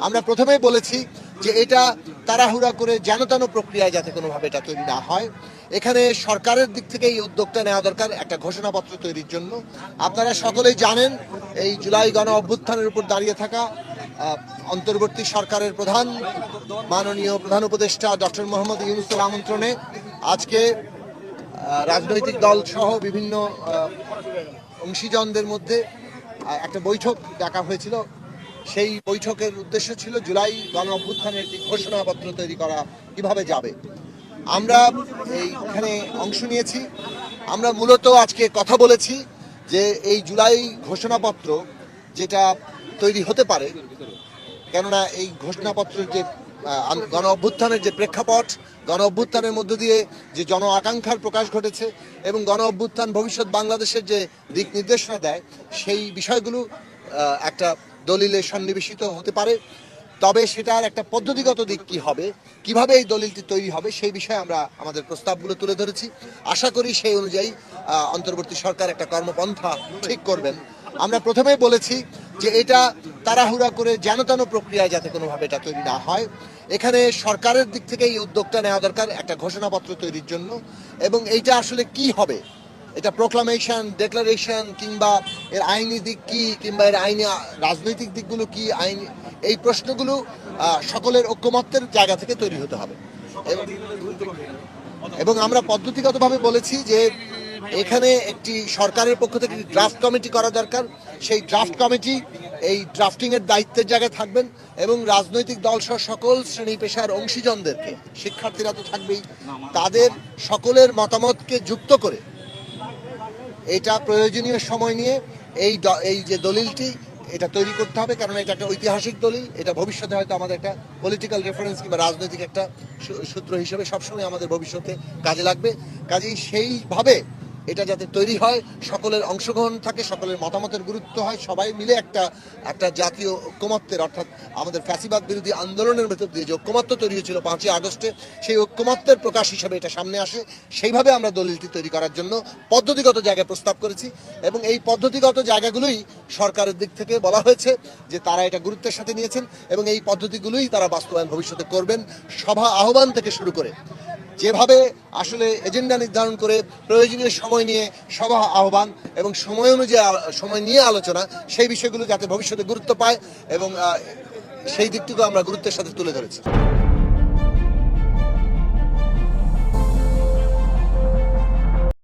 আমরা প্রথমেই বলেছি যে এটা তাড়াহুড়া করে যেন প্রক্রিয়ায় যাতে কোনোভাবে এটা তৈরি না হয়। এখানে সরকারের দিক থেকে এই উদ্যোগটা নেওয়া দরকার একটা ঘোষণাপত্র তৈরির জন্য। আপনারা সকলেই জানেন এই জুলাই গণ অভ্যুত্থানের উপর দাঁড়িয়ে থাকা অন্তর্বর্তী সরকারের মাননীয় প্রধান উপদেষ্টা ডক্টর মোহাম্মদ ইউনূসের আমন্ত্রণে আজকে রাজনৈতিক দল সহ বিভিন্ন অংশীজনদের মধ্যে একটা বৈঠক ডাকা হয়েছিল। সেই বৈঠকের উদ্দেশ্য ছিল জুলাই গণ অভ্যুত্থানের একটি ঘোষণাপত্র তৈরি করা কিভাবে যাবে। আমরা এইখানে অংশ নিয়েছি। আমরা মূলত আজকে কথা বলেছি যে এই জুলাই ঘোষণাপত্র যেটা তৈরি হতে পারে, কেননা এই ঘোষণাপত্রের যে গণ অভ্যুত্থানের যে প্রেক্ষাপট, গণ অভ্যুত্থানের মধ্য দিয়ে যে জন আকাঙ্ক্ষার প্রকাশ ঘটেছে এবং গণ অভ্যুত্থান ভবিষ্যৎ বাংলাদেশের যে দিক নির্দেশনা দেয়, সেই বিষয়গুলো একটা দলিলে সন্নিবেশিত হতে পারে। তবে সেটার একটা পদ্ধতিগত দিক কি হবে, কিভাবে এই দলিলটি তৈরি হবে, সেই বিষয়ে আমরা আমাদের প্রস্তাবগুলো তুলে ধরেছি। আশা করি সেই অনুযায়ী অন্তর্বর্তী সরকার একটা কর্মপন্থা ঠিক করবেন। আমরা প্রথমেই বলেছি যে এটা তাড়াহুড়া করে যেন প্রক্রিয়ায় যাতে কোনোভাবে এটা তৈরি না হয়। এখানে সরকারের দিক থেকে এই উদ্যোগটা নেওয়া দরকার একটা ঘোষণাপত্র তৈরির জন্য। এবং এইটা আসলে কি হবে, এটা প্রোক্লামেশন, ডেক্লারেশন, কিংবা এর আইনি দিক কি, কিংবা এর আইনি রাজনৈতিক দিকগুলো কি, আইন, এই প্রশ্নগুলো সকলের ঐক্যমত্যের জায়গা থেকে তৈরি হতে হবে। এবং আমরা পদ্ধতিগতভাবে বলেছি যে এখানে একটি সরকারের পক্ষ থেকে ড্রাফট কমিটি করা দরকার। সেই ড্রাফট কমিটি এই ড্রাফটিং এর দায়িত্বের জায়গায় থাকবেন এবং রাজনৈতিক দল সহ সকল শ্রেণী পেশার অংশীজনদেরকে, শিক্ষার্থীরা তো থাকবেই, তাদের সকলের মতামতকে যুক্ত করে এটা প্রয়োজনীয় সময় নিয়ে এই যে দলিলটি এটা তৈরি করতে হবে। কারণ এটা একটা ঐতিহাসিক দলিল, এটা ভবিষ্যতে হয়তো আমাদের একটা পলিটিক্যাল রেফারেন্স কিংবা রাজনৈতিক একটা সূত্র হিসেবে সবসময় আমাদের ভবিষ্যতে কাজে লাগবে। কাজেই সেইভাবে এটা যাতে তৈরি হয়, সকলের অংশগ্রহণ থাকে, সকলের মতামতের গুরুত্ব হয়, সবাই মিলে একটা জাতীয় ঐক্যমত্যের, অর্থাৎ আমাদের ফ্যাসিবাদ বিরোধী আন্দোলনের ভেতর দিয়ে যে ঐক্যমত্য তৈরি হয়েছিল 5ই আগস্টে, সেই ঐক্যমত্যের প্রকাশ হিসেবে এটা সামনে আসে। সেইভাবে আমরা দলিলটি তৈরি করার জন্য পদ্ধতিগত জায়গায় প্রস্তাব করেছি এবং এই পদ্ধতিগত জায়গাগুলোই সরকারের দিক থেকে বলা হয়েছে যে তারা এটা গুরুত্বের সাথে নিয়েছেন এবং এই পদ্ধতিগুলোই তারা বাস্তবায়ন ভবিষ্যতে করবেন। সভা আহ্বান থেকে শুরু করে যেভাবে আসলে এজেন্ডা নির্ধারণ করে প্রয়োজনীয় সময় নিয়ে সভা আহ্বান এবং সময় অনুযায়ী সময় নিয়ে আলোচনা, সেই বিষয়গুলো যাতে ভবিষ্যতে গুরুত্ব পায় এবং সেই দিকটুকু আমরা গুরুত্বের সাথে তুলে ধরেছি।